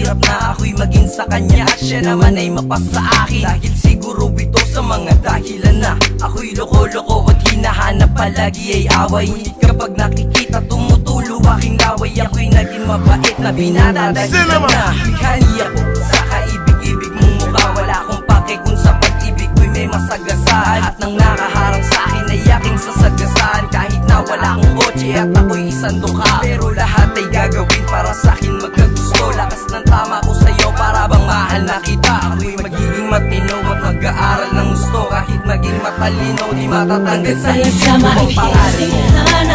hirap na ako'y maging sa kanya at siya naman ay mapasa akin. Dahil siguro ito sa mga dahilan na ako'y loko-loko at hinahanap palagi ay away. Ngunit kapag nakikita tumutulo aking laway, ako'y naging mabait na binadadahilan na bigani ako sa kaibig-ibig mong mukha. Wala akong pake kung sa pag-ibig ko'y may masagasaan. At nang nakaharang sa akin ay aking sasagasaan. Kahit na wala akong kotse at ako'y isang dukha, pero lahat ay gagawin para sa akin magkagusto. Lakas ng tama ko sa'yo para bang mahal na kita. Ako'y magiging matino at mag-aaral ng gusto. Kahit maging matalino, di matatanggal sa isip mo ang pangalan mo.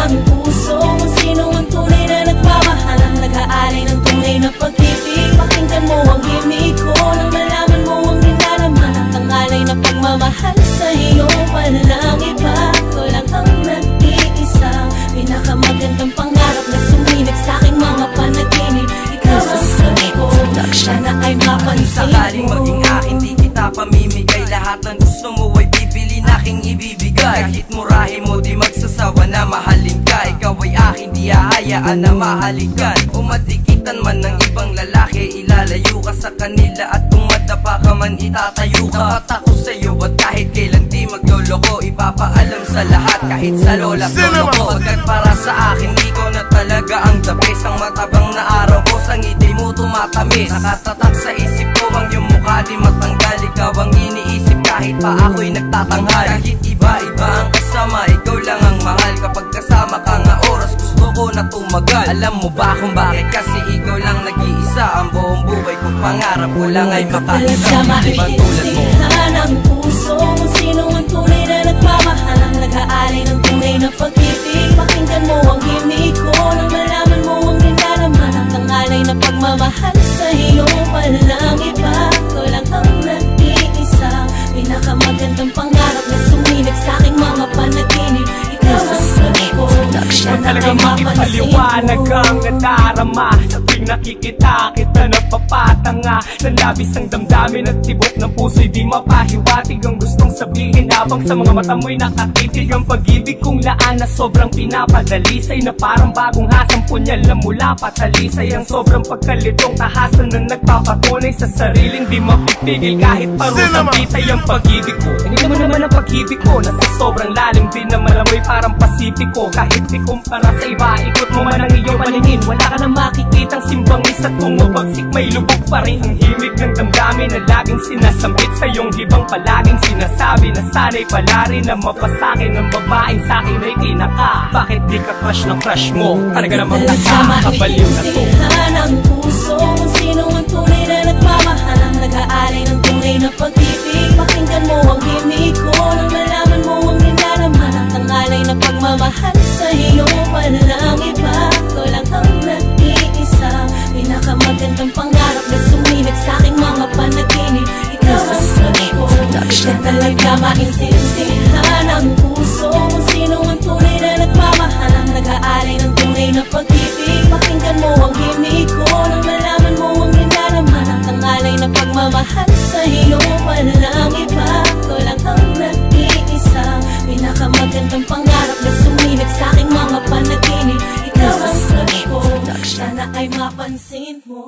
Ang puso kung sino ang tunay na nagmamahal, ang nag-aalay ng tunay na pag-ibig. Pakinggan mo ang himig ko nang malaman mo ang dinaraman. Ang tangalay na pagmamahal sa'yo, walang iba. Ito lang ang nag-iisa, pinakamagandang pangarap na sumilip sa'king mga panaginip. Ikaw ang sabi ko, sana ay mapansin mo. Sakaling maging akin, di kita pamimigay. Lahat ng gusto mo ay pipiliin aking ibibigay. Kahit murahin mo, di magsasawa na mahalin ka. Ikaw ay akin, di hahayaan na mahalikan. O madikitan man ng ibang lalaki, ilalayo ka sa kanila. At kung madapa ka man, itatayo ka. Tapat ako sa'yo at kahit kailan di magloloko, ipapaalam sa lahat kahit sa lola lolo ko. Pagkat para sa akin, ikaw na talaga ang the best. Ang matabang na araw ko, sa ngiti mo tumatamis. Nakatatak sa isip ko ang iyong mukha, di matanggal. Ikaw ang iniisip kahit pa ako'y nagtatanghal. Kahit iba-iba ang kasama, ikaw lang ang mahal. Kapag kasama ka nga oras, gusto ko na tumagal. Alam mo ba kung bakit? Kasi ikaw lang nag-iisa. Ang buong buhay kong pangarap ko lang ay makaisa. Diba tulad mo? Ang puso kung sino ang tunay na nagmamahal, ang nag-aalay ng tunay na pag-ibig. Pakinggan mo ang himig ko nang malaman mo ang dinaraman. Ang tangalay na pagmamahal sa'yo, walang iba. Ito lang ang nag-iisa, pinakamagandang pangarap na sumilip sa'king mga panaginip. Ikaw ang sabi ko, sana ay mapansin mo. Paliwanag ang nadarama sa tuwing nakikita kita napapatanga. Nalabis ang damdamin at tibok ng puso'y di mapahiwatig. Ang gustong sabihin habang sa mga mata mo'y nakatitig. Ang pag-ibig kong laan na sobrang pinapadalisay, na parang bagong hasang punyal na mula patalisay. Ang sobrang pagkalitong tahasan na nagpapatunay sa sariling di mapipigil. Kahit parusang bitay ang pag-ibig ko, tingnan mo naman ang pag-ibig ko, nasa sobrang lalim din naman amoy parang pasipiko. Kahit di kumpara sa iba, ikot mo man ang iyong paningin, wala ka na makikitang simbangis. At kung mabagsik may lubog pa rin ang himig ng damdamin na laging sinasambit sa iyong hibang. Palaging sinasabi na sana'y pala rin na mapasakin ng babaeng sa'kin ay tinaka. Bakit di ka crush ng crush mo? Talaga namang nakakabaliw na to. Ang puso kung sino ang tunay na nagmamahal, ang nag-aalay ng tunay na pag-ibig. Pakinggan mo ang himig ko nang malaman mo ang dinaraman. Ang tangalay na pagmamahal sa'yo, walang iba. Ito lang ang nag-iisa, pinakamagandang pangarap na sumilip sa'king mga panaginip. Ikaw ang sabi ko, siya talaga maintindihan. Ang puso kung sino ang tunay na nagmamahal, ang nag-aalay ng tunay na pag-ibig. Pakinggan mo ang himig ko nang malaman mo ang dinaraman. Ang tangalay na pagmamahal sa'yo, walang iba. Ito lang ang nag-iisa, pinakamagandang pangarap na sumilip sa'king mga panaginip. Ikaw ang sabi ko, sana ay mapansin mo.